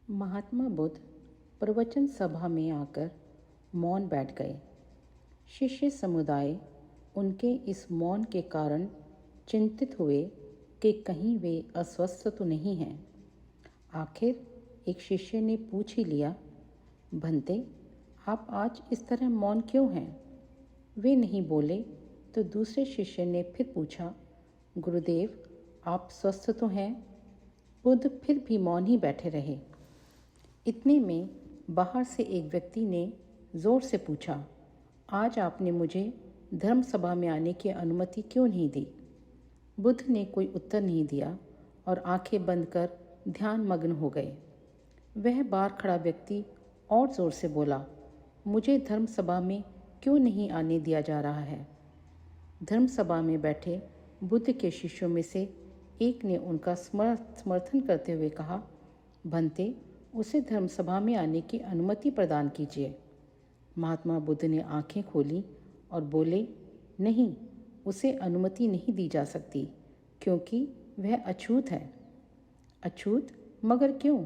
महात्मा बुद्ध प्रवचन सभा में आकर मौन बैठ गए। शिष्य समुदाय उनके इस मौन के कारण चिंतित हुए कि कहीं वे अस्वस्थ तो नहीं हैं। आखिर एक शिष्य ने पूछ ही लिया, भंते, आप आज इस तरह मौन क्यों हैं? वे नहीं बोले तो दूसरे शिष्य ने फिर पूछा, गुरुदेव, आप स्वस्थ तो हैं? बुद्ध फिर भी मौन ही बैठे रहे। इतने में बाहर से एक व्यक्ति ने जोर से पूछा, आज आपने मुझे धर्म सभा में आने की अनुमति क्यों नहीं दी? बुद्ध ने कोई उत्तर नहीं दिया और आंखें बंद कर ध्यान मग्न हो गए। वह बाहर खड़ा व्यक्ति और जोर से बोला, मुझे धर्म सभा में क्यों नहीं आने दिया जा रहा है? धर्म सभा में बैठे बुद्ध के शिष्यों में से एक ने उनका समर्थन करते हुए कहा, भंते, उसे धर्म सभा में आने की अनुमति प्रदान कीजिए। महात्मा बुद्ध ने आंखें खोली और बोले, नहीं, उसे अनुमति नहीं दी जा सकती क्योंकि वह अछूत है। अछूत? मगर क्यों?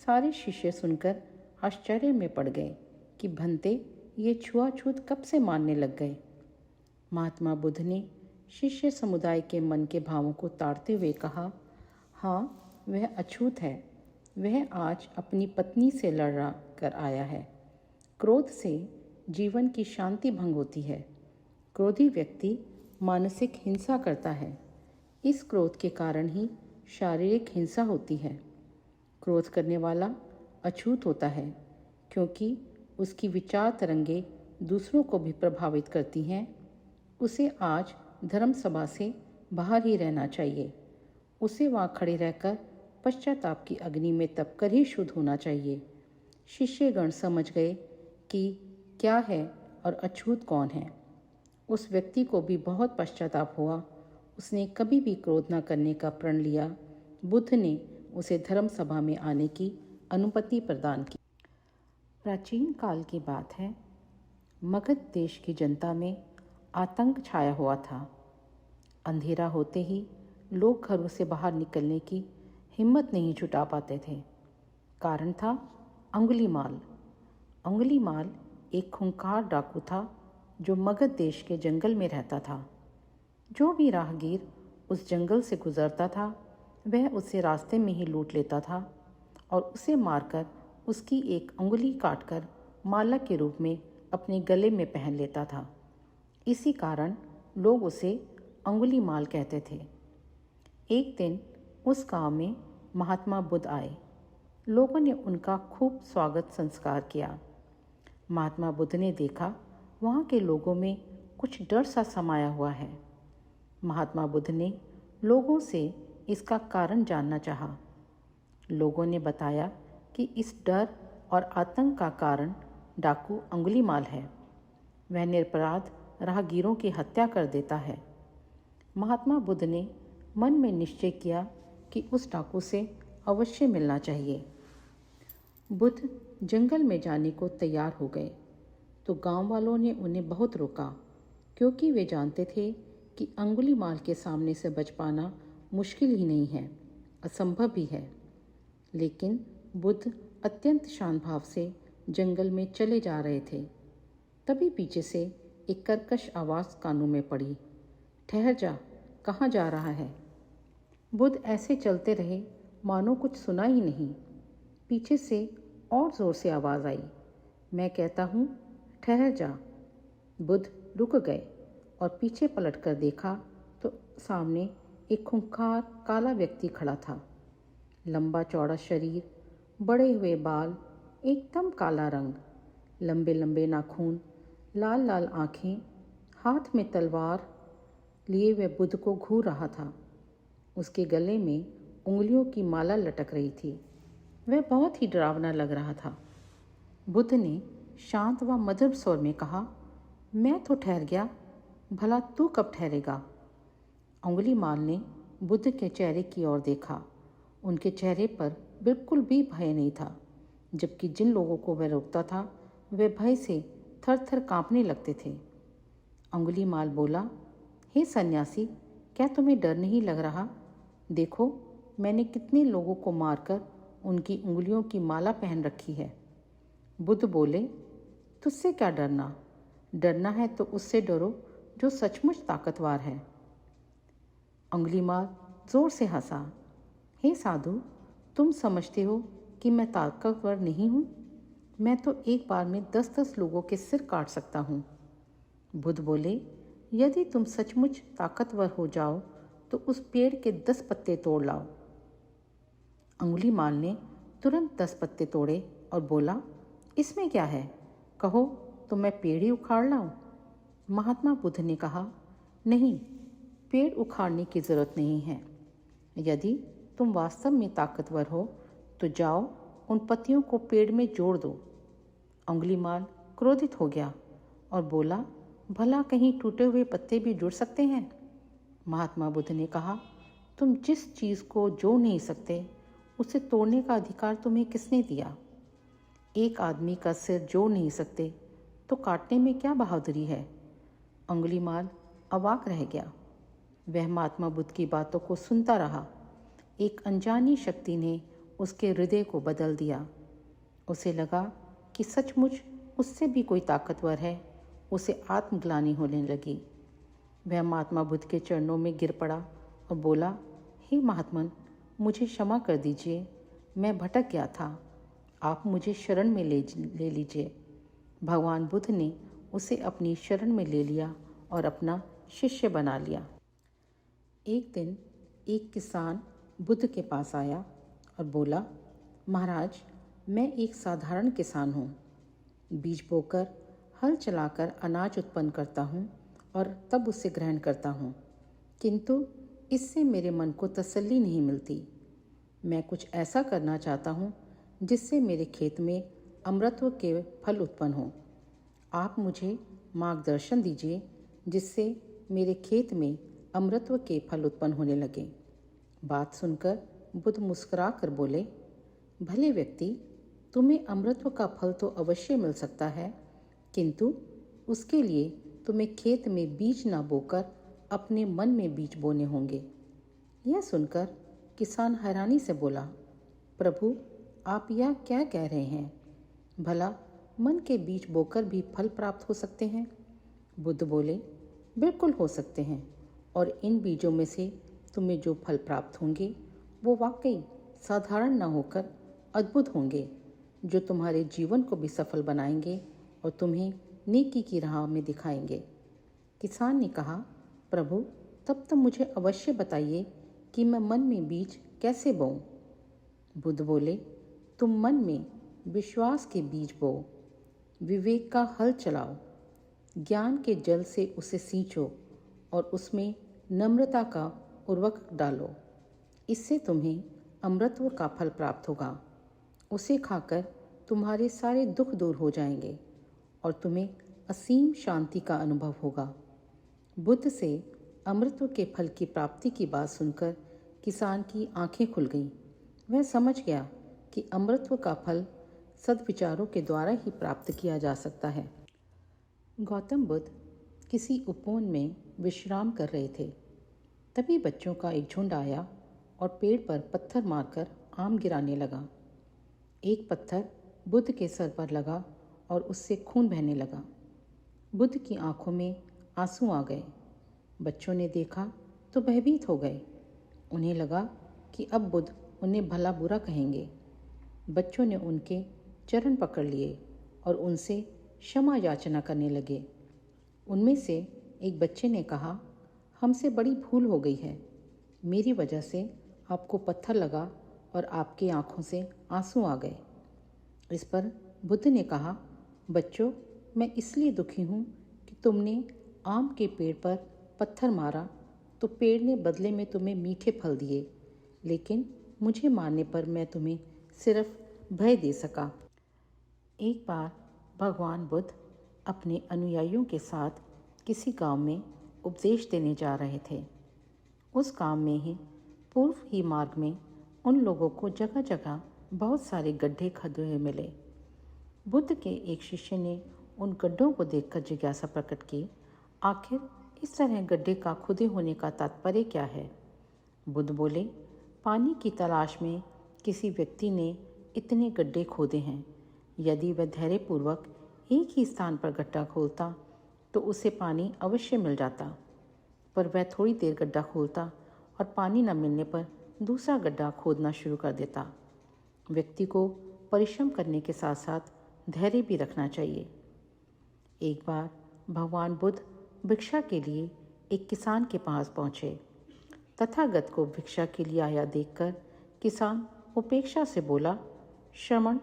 सारे शिष्य सुनकर आश्चर्य में पड़ गए कि भंते, ये छुआछूत कब से मानने लग गए? महात्मा बुद्ध ने शिष्य समुदाय के मन के भावों को ताड़ते हुए कहा, हाँ, वह अछूत है। वह आज अपनी पत्नी से लड़ कर आया है। क्रोध से जीवन की शांति भंग होती है। क्रोधी व्यक्ति मानसिक हिंसा करता है। इस क्रोध के कारण ही शारीरिक हिंसा होती है। क्रोध करने वाला अछूत होता है क्योंकि उसकी विचार तरंगे दूसरों को भी प्रभावित करती हैं। उसे आज धर्म सभा से बाहर ही रहना चाहिए। उसे वहाँ खड़े रहकर पश्चाताप की अग्नि में तप कर ही शुद्ध होना चाहिए। शिष्यगण समझ गए कि क्या है और अछूत कौन है। उस व्यक्ति को भी बहुत पश्चाताप हुआ। उसने कभी भी क्रोध न करने का प्रण लिया। बुद्ध ने उसे धर्म सभा में आने की अनुमति प्रदान की। प्राचीन काल की बात है। मगध देश की जनता में आतंक छाया हुआ था। अंधेरा होते ही लोग घरों से बाहर निकलने की हिम्मत नहीं जुटा पाते थे। कारण था अंगुलीमाल। अंगुलीमाल एक खूंखार डाकू था जो मगध देश के जंगल में रहता था। जो भी राहगीर उस जंगल से गुजरता था वह उसे रास्ते में ही लूट लेता था और उसे मारकर उसकी एक अंगुली काटकर माला के रूप में अपने गले में पहन लेता था। इसी कारण लोग उसे अंगुलीमाल कहते थे। एक दिन उस गांव में महात्मा बुद्ध आए। लोगों ने उनका खूब स्वागत संस्कार किया। महात्मा बुद्ध ने देखा वहाँ के लोगों में कुछ डर सा समाया हुआ है। महात्मा बुद्ध ने लोगों से इसका कारण जानना चाहा। लोगों ने बताया कि इस डर और आतंक का कारण डाकू अंगुलीमाल है। वह निरपराध राहगीरों की हत्या कर देता है। महात्मा बुद्ध ने मन में निश्चय किया कि उस डाकू से अवश्य मिलना चाहिए। बुद्ध जंगल में जाने को तैयार हो गए तो गांव वालों ने उन्हें बहुत रोका क्योंकि वे जानते थे कि अंगुलीमाल के सामने से बच पाना मुश्किल ही नहीं है, असंभव भी है। लेकिन बुद्ध अत्यंत शांत भाव से जंगल में चले जा रहे थे। तभी पीछे से एक कर्कश आवाज़ कानों में पड़ी, ठहर जा, कहाँ जा रहा है? बुद्ध ऐसे चलते रहे मानो कुछ सुना ही नहीं। पीछे से और ज़ोर से आवाज़ आई, मैं कहता हूँ ठहर जा। बुद्ध रुक गए और पीछे पलट कर देखा तो सामने एक खूंखार काला व्यक्ति खड़ा था। लंबा चौड़ा शरीर, बड़े हुए बाल, एकदम काला रंग, लंबे लंबे नाखून, लाल लाल आँखें, हाथ में तलवार लिए हुए बुद्ध को घूर रहा था। उसके गले में उंगलियों की माला लटक रही थी। वह बहुत ही डरावना लग रहा था। बुद्ध ने शांत व मधुर स्वर में कहा, मैं तो ठहर गया, भला तू कब ठहरेगा? अंगुलीमाल ने बुद्ध के चेहरे की ओर देखा। उनके चेहरे पर बिल्कुल भी भय नहीं था, जबकि जिन लोगों को वह रोकता था वे भय से थर थर काँपने लगते थे। अंगुलीमाल बोला, हे सन्यासी, क्या तुम्हें डर नहीं लग रहा? देखो, मैंने कितने लोगों को मारकर उनकी उंगलियों की माला पहन रखी है। बुद्ध बोले, तुझसे क्या डरना? डरना है तो उससे डरो जो सचमुच ताकतवर है। अंगुलीमाल जोर से हंसा। हे साधु, तुम समझते हो कि मैं ताकतवर नहीं हूँ? मैं तो एक बार में 10-10 लोगों के सिर काट सकता हूँ। बुद्ध बोले, यदि तुम सचमुच ताकतवर हो जाओ तो उस पेड़ के 10 पत्ते तोड़ लाओ। अंगुलीमाल ने तुरंत 10 पत्ते तोड़े और बोला, इसमें क्या है? कहो तो मैं पेड़ ही उखाड़ लाऊं। महात्मा बुद्ध ने कहा, नहीं, पेड़ उखाड़ने की जरूरत नहीं है। यदि तुम वास्तव में ताकतवर हो तो जाओ उन पत्तियों को पेड़ में जोड़ दो। अंगुलीमाल क्रोधित हो गया और बोला, भला कहीं टूटे हुए पत्ते भी जुड़ सकते हैं? महात्मा बुद्ध ने कहा, तुम जिस चीज़ को जोड़ नहीं सकते उसे तोड़ने का अधिकार तुम्हें किसने दिया? एक आदमी का सिर जोड़ नहीं सकते तो काटने में क्या बहादुरी है? अंगुलीमाल अवाक रह गया। वह महात्मा बुद्ध की बातों को सुनता रहा। एक अनजानी शक्ति ने उसके हृदय को बदल दिया। उसे लगा कि सचमुच उससे भी कोई ताकतवर है। उसे आत्मग्लानि होने लगी। वह महात्मा बुद्ध के चरणों में गिर पड़ा और बोला, हे महात्मन, मुझे क्षमा कर दीजिए, मैं भटक गया था, आप मुझे शरण में ले लीजिए। भगवान बुद्ध ने उसे अपनी शरण में ले लिया और अपना शिष्य बना लिया। एक दिन एक किसान बुद्ध के पास आया और बोला, महाराज, मैं एक साधारण किसान हूँ। बीज बोकर, हल चलाकर अनाज उत्पन्न करता हूँ और तब उसे ग्रहण करता हूँ, किंतु इससे मेरे मन को तसल्ली नहीं मिलती। मैं कुछ ऐसा करना चाहता हूँ जिससे मेरे खेत में अमृतत्व के फल उत्पन्न हों। आप मुझे मार्गदर्शन दीजिए जिससे मेरे खेत में अमृतत्व के फल उत्पन्न होने लगे। बात सुनकर बुद्ध मुस्कुरा कर बोले, भले व्यक्ति, तुम्हें अमृतत्व का फल तो अवश्य मिल सकता है, किंतु उसके लिए तुम्हें खेत में बीज न बोकर अपने मन में बीज बोने होंगे। यह सुनकर किसान हैरानी से बोला, प्रभु, आप यह क्या कह रहे हैं? भला मन के बीज बोकर भी फल प्राप्त हो सकते हैं? बुद्ध बोले, बिल्कुल हो सकते हैं, और इन बीजों में से तुम्हें जो फल प्राप्त होंगे वो वाकई साधारण न होकर अद्भुत होंगे, जो तुम्हारे जीवन को भी सफल बनाएंगे और तुम्हें नेकी की राह में दिखाएंगे। किसान ने कहा, प्रभु, तब तो मुझे अवश्य बताइए कि मैं मन में बीज कैसे बोऊं? बुद्ध बोले, तुम मन में विश्वास के बीज बो, विवेक का हल चलाओ, ज्ञान के जल से उसे सींचो और उसमें नम्रता का उर्वरक डालो। इससे तुम्हें अमृतत्व का फल प्राप्त होगा। उसे खाकर तुम्हारे सारे दुख दूर हो जाएंगे और तुम्हें असीम शांति का अनुभव होगा। बुद्ध से अमृतत्व के फल की प्राप्ति की बात सुनकर किसान की आंखें खुल गईं। वह समझ गया कि अमृतत्व का फल सद्विचारों के द्वारा ही प्राप्त किया जा सकता है। गौतम बुद्ध किसी उपवन में विश्राम कर रहे थे। तभी बच्चों का एक झुंड आया और पेड़ पर पत्थर मारकर आम गिराने लगा। एक पत्थर बुद्ध के सर पर लगा और उससे खून बहने लगा। बुद्ध की आंखों में आंसू आ गए। बच्चों ने देखा तो भयभीत हो गए। उन्हें लगा कि अब बुद्ध उन्हें भला बुरा कहेंगे। बच्चों ने उनके चरण पकड़ लिए और उनसे क्षमा याचना करने लगे। उनमें से एक बच्चे ने कहा, हमसे बड़ी भूल हो गई है, मेरी वजह से आपको पत्थर लगा और आपकी आंखों से आंसू आ गए। इस पर बुद्ध ने कहा, बच्चों, मैं इसलिए दुखी हूँ कि तुमने आम के पेड़ पर पत्थर मारा तो पेड़ ने बदले में तुम्हें मीठे फल दिए, लेकिन मुझे मारने पर मैं तुम्हें सिर्फ भय दे सका। एक बार भगवान बुद्ध अपने अनुयायियों के साथ किसी गांव में उपदेश देने जा रहे थे। उस गांव में ही पूर्व ही मार्ग में उन लोगों को जगह जगह बहुत सारे गड्ढे खुदे हुए मिले। बुद्ध के एक शिष्य ने उन गड्ढों को देखकर जिज्ञासा प्रकट की, आखिर इस तरह गड्ढे का खुदे होने का तात्पर्य क्या है? बुद्ध बोले, पानी की तलाश में किसी व्यक्ति ने इतने गड्ढे खोदे हैं। यदि वह धैर्यपूर्वक एक ही स्थान पर गड्ढा खोदता तो उसे पानी अवश्य मिल जाता, पर वह थोड़ी देर गड्ढा खोदता और पानी न मिलने पर दूसरा गड्ढा खोदना शुरू कर देता। व्यक्ति को परिश्रम करने के साथ साथ धैर्य भी रखना चाहिए। एक बार भगवान बुद्ध भिक्षा के लिए एक किसान के पास पहुँचे। तथागत को भिक्षा के लिए आया देखकर किसान उपेक्षा से बोला, श्रमण,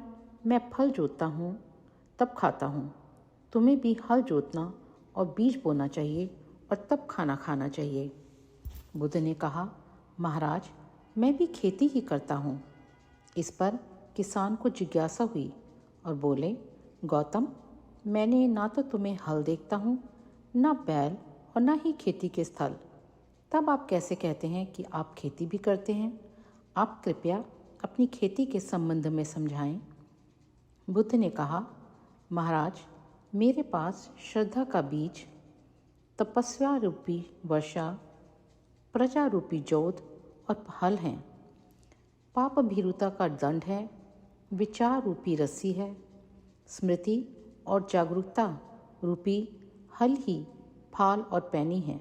मैं फल जोतता हूँ तब खाता हूँ। तुम्हें भी हल जोतना और बीज बोना चाहिए और तब खाना खाना चाहिए। बुद्ध ने कहा, महाराज, मैं भी खेती ही करता हूँ। इस पर किसान को जिज्ञासा हुई और बोले, गौतम, मैंने ना तो तुम्हें हल देखता हूँ, ना बैल और ना ही खेती के स्थल, तब आप कैसे कहते हैं कि आप खेती भी करते हैं? आप कृपया अपनी खेती के संबंध में समझाएं। बुद्ध ने कहा, महाराज, मेरे पास श्रद्धा का बीज, तपस्या रूपी वर्षा, प्रजा रूपी जोत और हल हैं। पाप भीरुता का दंड है, विचार रूपी रस्सी है, स्मृति और जागरूकता रूपी हल ही फाल और पैनी है।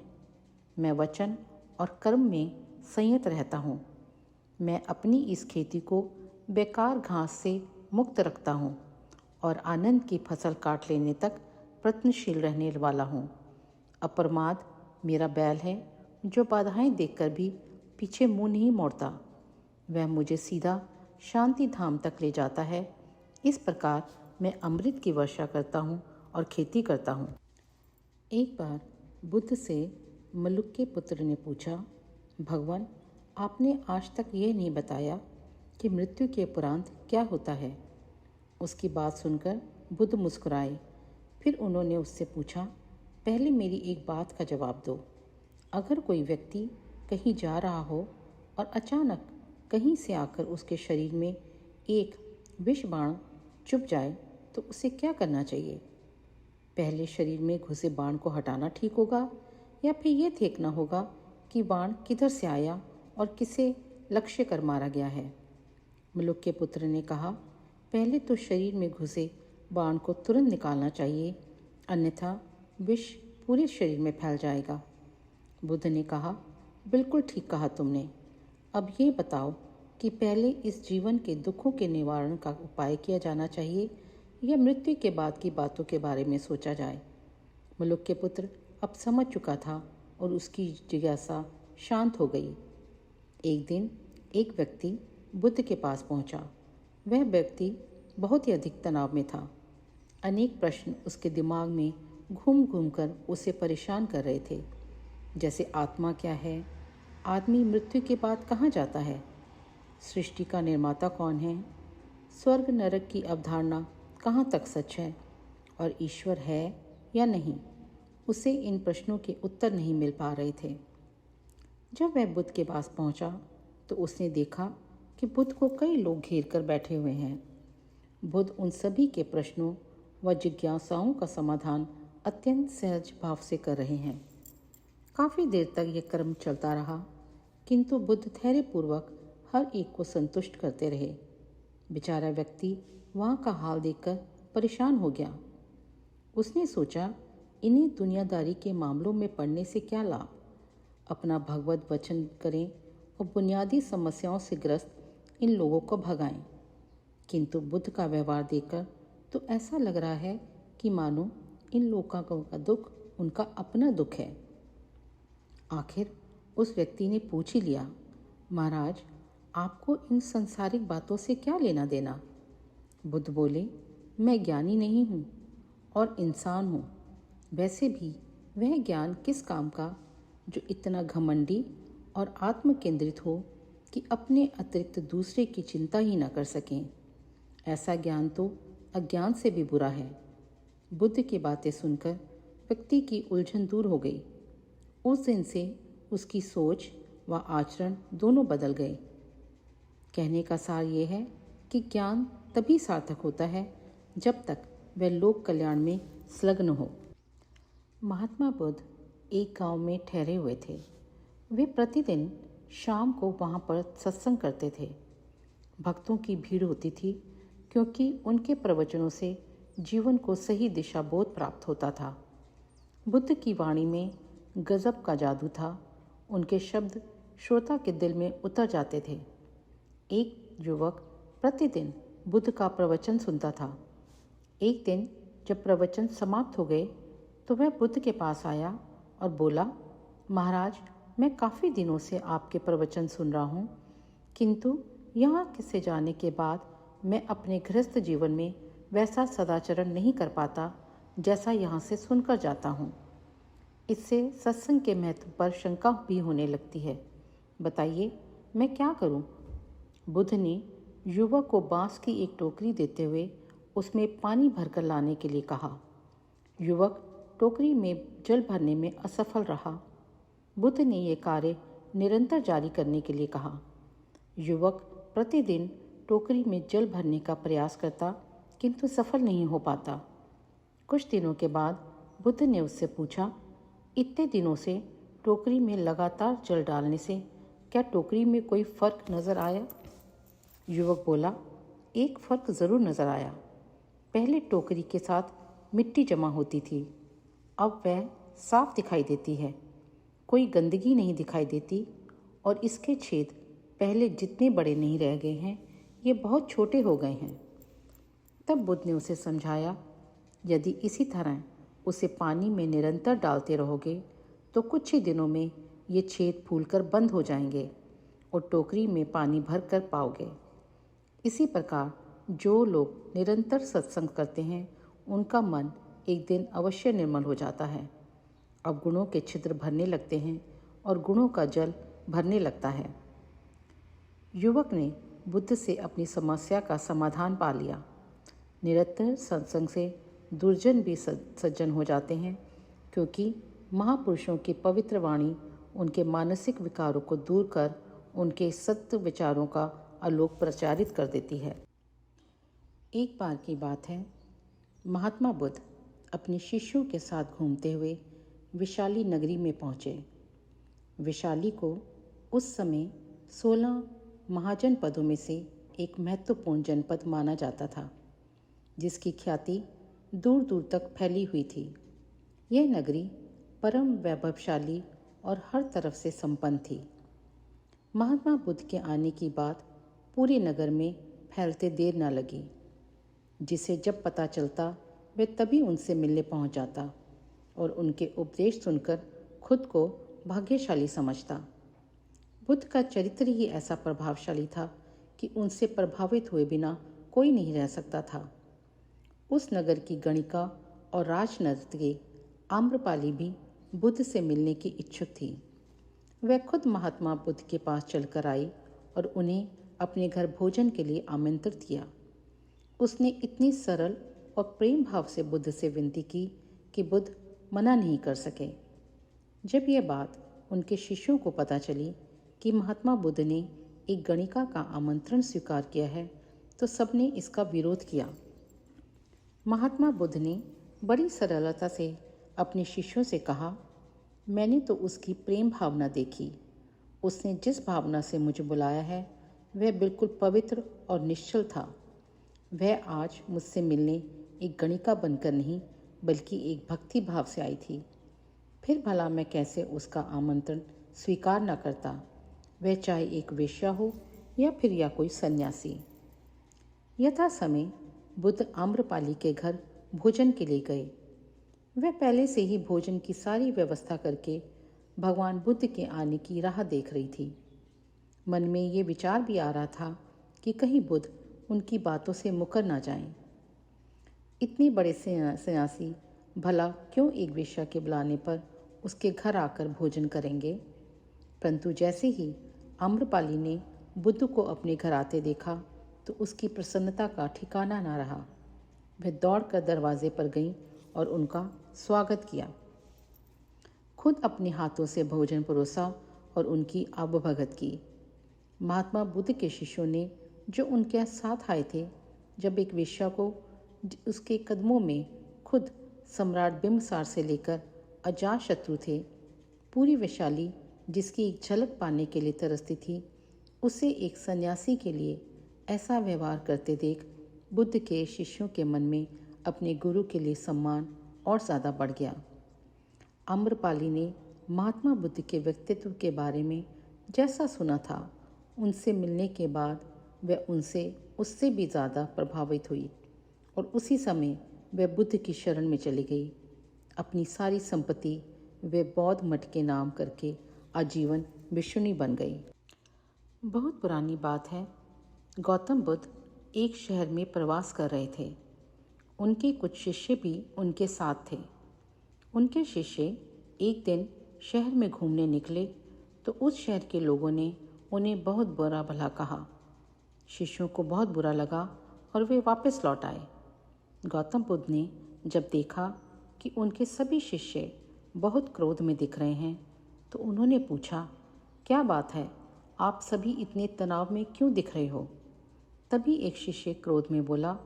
मैं वचन और कर्म में संयत रहता हूँ। मैं अपनी इस खेती को बेकार घास से मुक्त रखता हूँ और आनंद की फसल काट लेने तक प्रयत्नशील रहने वाला हूँ। अप्रमाद मेरा बैल है जो बाधाएं देखकर भी पीछे मुंह नहीं मोड़ता। वह मुझे सीधा शांति धाम तक ले जाता है। इस प्रकार मैं अमृत की वर्षा करता हूँ और खेती करता हूँ। एक बार बुद्ध से मलुक के पुत्र ने पूछा, भगवान, आपने आज तक ये नहीं बताया कि मृत्यु के उपरांत क्या होता है। उसकी बात सुनकर बुद्ध मुस्कुराए। फिर उन्होंने उससे पूछा, पहले मेरी एक बात का जवाब दो। अगर कोई व्यक्ति कहीं जा रहा हो और अचानक कहीं से आकर उसके शरीर में एक विष बाण चुभ जाए तो उसे क्या करना चाहिए? पहले शरीर में घुसे बाण को हटाना ठीक होगा या फिर ये देखना होगा कि बाण किधर से आया और किसे लक्ष्य कर मारा गया है? मलुक के पुत्र ने कहा, पहले तो शरीर में घुसे बाण को तुरंत निकालना चाहिए, अन्यथा विष पूरे शरीर में फैल जाएगा। बुद्ध ने कहा, बिल्कुल ठीक कहा तुमने। अब ये बताओ कि पहले इस जीवन के दुखों के निवारण का उपाय किया जाना चाहिए या मृत्यु के बाद की बातों के बारे में सोचा जाए? मलुक के पुत्र अब समझ चुका था और उसकी जिज्ञासा शांत हो गई। एक दिन एक व्यक्ति बुद्ध के पास पहुंचा। वह व्यक्ति बहुत ही अधिक तनाव में था। अनेक प्रश्न उसके दिमाग में घूम घूम कर उसे परेशान कर रहे थे, जैसे आत्मा क्या है, आदमी मृत्यु के बाद कहाँ जाता है, सृष्टि का निर्माता कौन है, स्वर्ग नरक की अवधारणा कहाँ तक सच है और ईश्वर है या नहीं। उसे इन प्रश्नों के उत्तर नहीं मिल पा रहे थे। जब वह बुद्ध के पास पहुंचा तो उसने देखा कि बुद्ध को कई लोग घेर कर बैठे हुए हैं। बुद्ध उन सभी के प्रश्नों व जिज्ञासाओं का समाधान अत्यंत सहज भाव से कर रहे हैं। काफ़ी देर तक यह क्रम चलता रहा, किंतु बुद्ध धैर्यपूर्वक हर एक को संतुष्ट करते रहे। बेचारा व्यक्ति वहाँ का हाल देखकर परेशान हो गया। उसने सोचा, इन्हें दुनियादारी के मामलों में पड़ने से क्या लाभ। अपना भगवत वचन करें और बुनियादी समस्याओं से ग्रस्त इन लोगों को भगाएं। किंतु बुद्ध का व्यवहार देखकर तो ऐसा लग रहा है कि मानो इन लोगों का दुख उनका अपना दुख है। आखिर उस व्यक्ति ने पूछ ही लिया, महाराज, आपको इन सांसारिक बातों से क्या लेना देना? बुद्ध बोले, मैं ज्ञानी नहीं हूँ और इंसान हूँ। वैसे भी वह ज्ञान किस काम का जो इतना घमंडी और आत्म केंद्रित हो कि अपने अतिरिक्त दूसरे की चिंता ही न कर सकें। ऐसा ज्ञान तो अज्ञान से भी बुरा है। बुद्ध की बातें सुनकर व्यक्ति की उलझन दूर हो गई। उस दिन से उसकी सोच व आचरण दोनों बदल गए। कहने का सार ये है कि ज्ञान तभी सार्थक होता है जब तक वह लोक कल्याण में संलग्न हो। महात्मा बुद्ध एक गांव में ठहरे हुए थे। वे प्रतिदिन शाम को वहां पर सत्संग करते थे। भक्तों की भीड़ होती थी, क्योंकि उनके प्रवचनों से जीवन को सही दिशा बोध प्राप्त होता था। बुद्ध की वाणी में गजब का जादू था। उनके शब्द श्रोता के दिल में उतर जाते थे। एक युवक प्रतिदिन बुद्ध का प्रवचन सुनता था। एक दिन जब प्रवचन समाप्त हो गए तो वह बुद्ध के पास आया और बोला, महाराज, मैं काफ़ी दिनों से आपके प्रवचन सुन रहा हूँ, किंतु यहाँ से जाने के बाद मैं अपने गृहस्थ जीवन में वैसा सदाचरण नहीं कर पाता जैसा यहाँ से सुनकर जाता हूँ। इससे सत्संग के महत्व पर शंका भी होने लगती है। बताइए, मैं क्या करूँ? बुद्ध ने युवक को बांस की एक टोकरी देते हुए उसमें पानी भरकर लाने के लिए कहा। युवक टोकरी में जल भरने में असफल रहा। बुद्ध ने यह कार्य निरंतर जारी करने के लिए कहा। युवक प्रतिदिन टोकरी में जल भरने का प्रयास करता, किंतु सफल नहीं हो पाता। कुछ दिनों के बाद बुद्ध ने उससे पूछा, इतने दिनों से टोकरी में लगातार जल डालने से क्या टोकरी में कोई फर्क नजर आया? युवक बोला, एक फर्क जरूर नजर आया। पहले टोकरी के साथ मिट्टी जमा होती थी, अब वह साफ दिखाई देती है। कोई गंदगी नहीं दिखाई देती और इसके छेद पहले जितने बड़े नहीं रह गए हैं, ये बहुत छोटे हो गए हैं। तब बुद्ध ने उसे समझाया, यदि इसी तरह उसे पानी में निरंतर डालते रहोगे तो कुछ ही दिनों में ये छेद फूलकर बंद हो जाएंगे और टोकरी में पानी भर कर पाओगे। इसी प्रकार जो लोग निरंतर सत्संग करते हैं उनका मन एक दिन अवश्य निर्मल हो जाता है। अब गुणों के छिद्र भरने लगते हैं और गुणों का जल भरने लगता है। युवक ने बुद्ध से अपनी समस्या का समाधान पा लिया। निरंतर सत्संग से दुर्जन भी सज्जन हो जाते हैं, क्योंकि महापुरुषों की पवित्र वाणी उनके मानसिक विकारों को दूर कर उनके सत्य विचारों का आलोक प्रचारित कर देती है। एक बार की बात है, महात्मा बुद्ध अपने शिष्यों के साथ घूमते हुए विशाली नगरी में पहुँचे। विशाली को उस समय 16 महाजनपदों में से एक महत्वपूर्ण जनपद माना जाता था, जिसकी ख्याति दूर दूर तक फैली हुई थी। यह नगरी परम वैभवशाली और हर तरफ से संपन्न थी। महात्मा बुद्ध के आने की बात पूरे नगर में फैलते देर न लगी। जिसे जब पता चलता वह तभी उनसे मिलने पहुंच जाता और उनके उपदेश सुनकर खुद को भाग्यशाली समझता। बुद्ध का चरित्र ही ऐसा प्रभावशाली था कि उनसे प्रभावित हुए बिना कोई नहीं रह सकता था। उस नगर की गणिका और राजनर्तकी आम्रपाली भी बुद्ध से मिलने की इच्छुक थी। वह खुद महात्मा बुद्ध के पास चलकर आई और उन्हें अपने घर भोजन के लिए आमंत्रित किया। उसने इतनी सरल और प्रेम भाव से बुद्ध से विनती की कि बुद्ध मना नहीं कर सके। जब यह बात उनके शिष्यों को पता चली कि महात्मा बुद्ध ने एक गणिका का आमंत्रण स्वीकार किया है, तो सबने इसका विरोध किया। महात्मा बुद्ध ने बड़ी सरलता से अपने शिष्यों से कहा, मैंने तो उसकी प्रेम भावना देखी। उसने जिस भावना से मुझे बुलाया है वह बिल्कुल पवित्र और निश्चल था। वह आज मुझसे मिलने एक गणिका बनकर नहीं, बल्कि एक भक्ति भाव से आई थी। फिर भला मैं कैसे उसका आमंत्रण स्वीकार न करता, वह चाहे एक वेश्या हो या कोई सन्यासी। यथा समय बुद्ध आम्रपाली के घर भोजन के लिए गए। वह पहले से ही भोजन की सारी व्यवस्था करके भगवान बुद्ध के आने की राह देख रही थी। मन में ये विचार भी आ रहा था कि कहीं बुद्ध उनकी बातों से मुकर ना जाएं। इतने बड़े सन्यासी भला क्यों एक वेश्या के बुलाने पर उसके घर आकर भोजन करेंगे। परंतु जैसे ही आम्रपाली ने बुद्ध को अपने घर आते देखा तो उसकी प्रसन्नता का ठिकाना ना रहा। वह दौड़कर दरवाजे पर गई और उनका स्वागत किया। खुद अपने हाथों से भोजन परोसा और उनकी आवभगत की। महात्मा बुद्ध के शिष्यों ने जो उनके साथ आए थे, जब एक वेश्या को उसके कदमों में खुद सम्राट बिम्बसार से लेकर अजातशत्रु थे, पूरी वैशाली जिसकी एक झलक पाने के लिए तरसती थी, उसे एक सन्यासी के लिए ऐसा व्यवहार करते देख बुद्ध के शिष्यों के मन में अपने गुरु के लिए सम्मान और ज़्यादा बढ़ गया। आम्रपाली ने महात्मा बुद्ध के व्यक्तित्व के बारे में जैसा सुना था, उनसे मिलने के बाद वह उससे भी ज़्यादा प्रभावित हुई और उसी समय वह बुद्ध की शरण में चली गई। अपनी सारी संपत्ति वे बौद्ध मठ के नाम करके आजीवन भिक्षुणी बन गई। बहुत पुरानी बात है। गौतम बुद्ध एक शहर में प्रवास कर रहे थे। उनके कुछ शिष्य भी उनके साथ थे। उनके शिष्य एक दिन शहर में घूमने निकले तो उस शहर के लोगों ने उन्हें बहुत बुरा भला कहा। शिष्यों को बहुत बुरा लगा और वे वापस लौट आए। गौतम बुद्ध ने जब देखा कि उनके सभी शिष्य बहुत क्रोध में दिख रहे हैं तो उन्होंने पूछा, क्या बात है, आप सभी इतने तनाव में क्यों दिख रहे हो? तभी एक शिष्य क्रोध में बोला,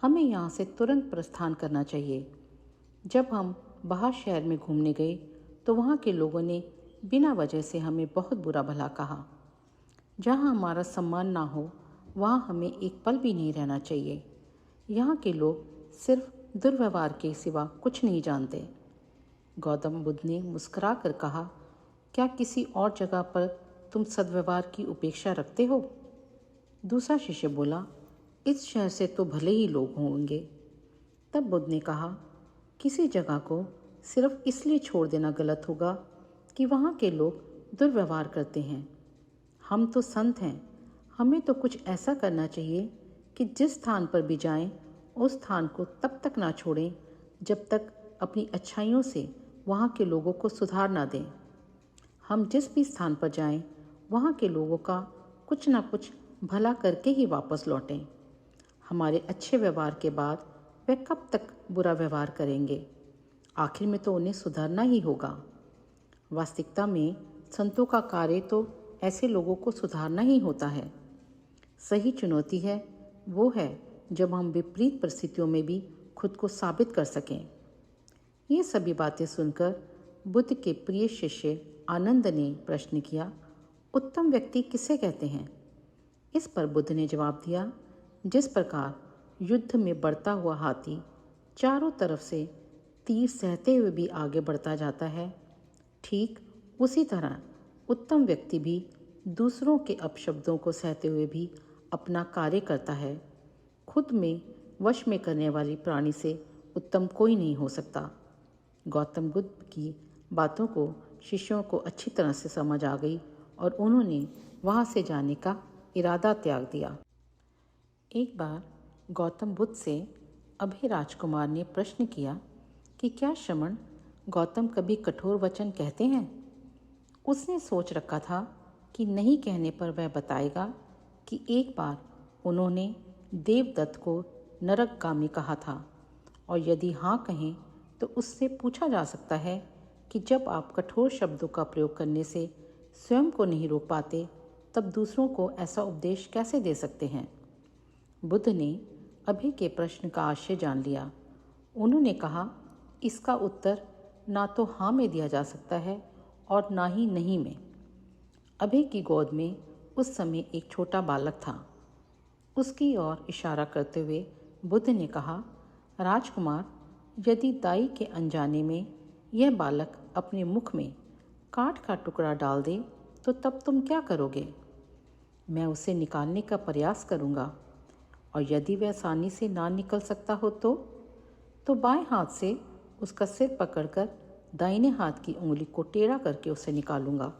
हमें यहाँ से तुरंत प्रस्थान करना चाहिए। जब हम बाहर शहर में घूमने गए तो वहाँ के लोगों ने बिना वजह से हमें बहुत बुरा भला कहा। जहाँ हमारा सम्मान ना हो वहाँ हमें एक पल भी नहीं रहना चाहिए। यहाँ के लोग सिर्फ दुर्व्यवहार के सिवा कुछ नहीं जानते। गौतम बुद्ध ने मुस्कुरा कर कहा, क्या किसी और जगह पर तुम सद्व्यवहार की उपेक्षा रखते हो? दूसरा शिष्य बोला, इस शहर से तो भले ही लोग होंगे। तब बुद्ध ने कहा, किसी जगह को सिर्फ इसलिए छोड़ देना गलत होगा कि वहाँ के लोग दुर्व्यवहार करते हैं। हम तो संत हैं, हमें तो कुछ ऐसा करना चाहिए कि जिस स्थान पर भी जाएं, उस स्थान को तब तक ना छोड़ें जब तक अपनी अच्छाइयों से वहाँ के लोगों को सुधार ना दें। हम जिस भी स्थान पर जाएं, वहाँ के लोगों का कुछ ना कुछ भला करके ही वापस लौटें। हमारे अच्छे व्यवहार के बाद वे कब तक बुरा व्यवहार करेंगे? आखिर में तो उन्हें सुधारना ही होगा। वास्तविकता में संतों का कार्य तो ऐसे लोगों को सुधारना ही होता है। सही चुनौती है वो है जब हम विपरीत परिस्थितियों में भी खुद को साबित कर सकें। ये सभी बातें सुनकर बुद्ध के प्रिय शिष्य आनंद ने प्रश्न किया, उत्तम व्यक्ति किसे कहते हैं? इस पर बुद्ध ने जवाब दिया, जिस प्रकार युद्ध में बढ़ता हुआ हाथी चारों तरफ से तीर सहते हुए भी आगे बढ़ता जाता है, ठीक उसी तरह उत्तम व्यक्ति भी दूसरों के अपशब्दों को सहते हुए भी अपना कार्य करता है। खुद में वश में करने वाली प्राणी से उत्तम कोई नहीं हो सकता। गौतम बुद्ध की बातों को शिष्यों को अच्छी तरह से समझ आ गई और उन्होंने वहाँ से जाने का इरादा त्याग दिया। एक बार गौतम बुद्ध से अभय राजकुमार ने प्रश्न किया कि क्या श्रमण गौतम कभी कठोर वचन कहते हैं? उसने सोच रखा था कि नहीं कहने पर वह बताएगा कि एक बार उन्होंने देवदत्त को नरकगामी कहा था, और यदि हाँ कहें तो उससे पूछा जा सकता है कि जब आप कठोर शब्दों का प्रयोग करने से स्वयं को नहीं रोक पाते, तब दूसरों को ऐसा उपदेश कैसे दे सकते हैं? बुद्ध ने अभय के प्रश्न का आशय जान लिया। उन्होंने कहा, इसका उत्तर ना तो हाँ में दिया जा सकता है और ना ही नहीं में। अभय की गोद में उस समय एक छोटा बालक था। उसकी ओर इशारा करते हुए बुद्ध ने कहा, राजकुमार, यदि दाई के अनजाने में यह बालक अपने मुख में काठ का टुकड़ा डाल दे तो तब तुम क्या करोगे? मैं उसे निकालने का प्रयास करूँगा, और यदि वह आसानी से ना निकल सकता हो तो बाएं हाथ से उसका सिर पकड़कर दाहिने हाथ की उंगली को टेढ़ा करके उसे निकालूंगा,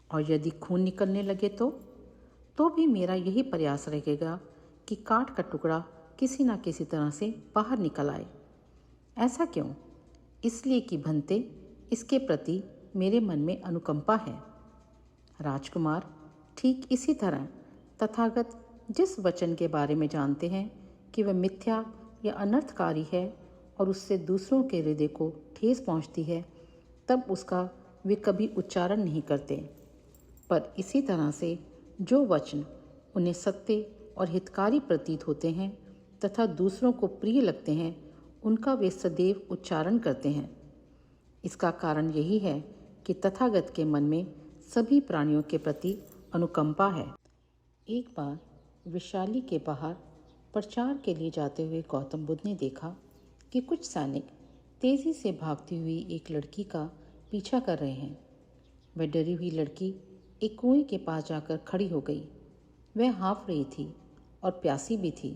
और यदि खून निकलने लगे तो भी मेरा यही प्रयास रहेगा कि काठ का टुकड़ा किसी न किसी तरह से बाहर निकल आए। ऐसा क्यों? इसलिए कि भंते, इसके प्रति मेरे मन में अनुकंपा है। राजकुमार, ठीक इसी तरह तथागत जिस वचन के बारे में जानते हैं कि वह मिथ्या या अनर्थकारी है और उससे दूसरों के हृदय को ठेस पहुंचती है, तब उसका वे कभी उच्चारण नहीं करते। पर इसी तरह से जो वचन उन्हें सत्य और हितकारी प्रतीत होते हैं तथा दूसरों को प्रिय लगते हैं, उनका वे सदैव उच्चारण करते हैं। इसका कारण यही है कि तथागत के मन में सभी प्राणियों के प्रति अनुकंपा है। एक बार विशाली के बाहर प्रचार के लिए जाते हुए गौतम बुद्ध ने देखा कि कुछ सैनिक तेजी से भागती हुई एक लड़की का पीछा कर रहे हैं। वह डरी हुई लड़की एक कुएं के पास जाकर खड़ी हो गई। वह हाँफ रही थी और प्यासी भी थी।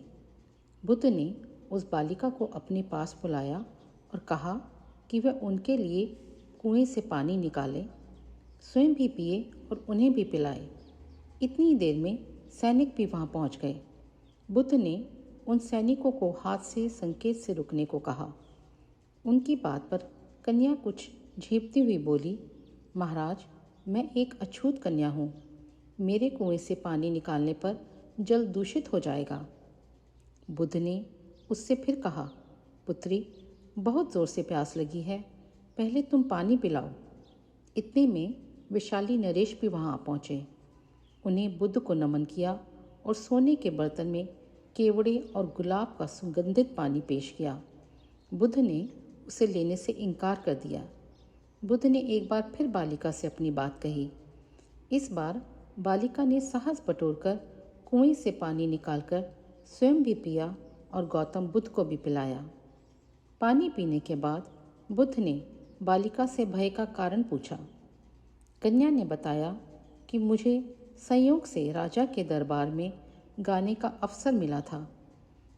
बुद्ध ने उस बालिका को अपने पास बुलाया और कहा कि वह उनके लिए कुएं से पानी निकाले, स्वयं भी पिए और उन्हें भी पिलाए। इतनी देर में सैनिक भी वहां पहुंच गए। बुद्ध ने उन सैनिकों को हाथ से संकेत से रुकने को कहा। उनकी बात पर कन्या कुछ झेपती हुई बोली, महाराज, मैं एक अछूत कन्या हूँ। मेरे कुएं से पानी निकालने पर जल दूषित हो जाएगा। बुद्ध ने उससे फिर कहा, पुत्री, बहुत ज़ोर से प्यास लगी है, पहले तुम पानी पिलाओ। इतने में विशाली नरेश भी वहाँ आ पहुँचे। उन्हें बुद्ध को नमन किया और सोने के बर्तन में केवड़े और गुलाब का सुगंधित पानी पेश किया। बुद्ध ने उसे लेने से इनकार कर दिया। बुद्ध ने एक बार फिर बालिका से अपनी बात कही। इस बार बालिका ने साहस बटोरकर कुएं से पानी निकालकर स्वयं भी पिया और गौतम बुद्ध को भी पिलाया। पानी पीने के बाद बुद्ध ने बालिका से भय का कारण पूछा। कन्या ने बताया कि मुझे संयोग से राजा के दरबार में गाने का अवसर मिला था।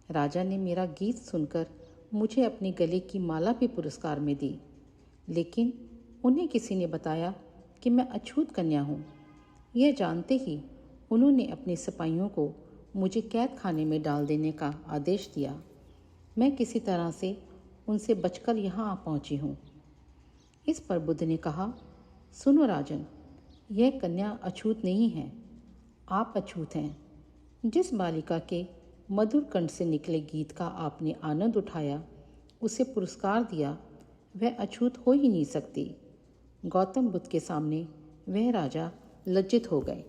राजा ने मेरा गीत सुनकर मुझे अपने गले की माला भी पुरस्कार में दी, लेकिन उन्हें किसी ने बताया कि मैं अछूत कन्या हूँ। यह जानते ही उन्होंने अपने सिपाहियों को मुझे कैद खाने में डाल देने का आदेश दिया। मैं किसी तरह से उनसे बचकर यहाँ आ पहुँची हूँ। इस पर बुद्ध ने कहा, सुनो राजन, यह कन्या अछूत नहीं है, आप अछूत हैं। जिस बालिका के मधुर कंठ से निकले गीत का आपने आनंद उठाया, उसे पुरस्कार दिया, वह अछूत हो ही नहीं सकती। गौतम बुद्ध के सामने वह राजा लज्जित हो गए।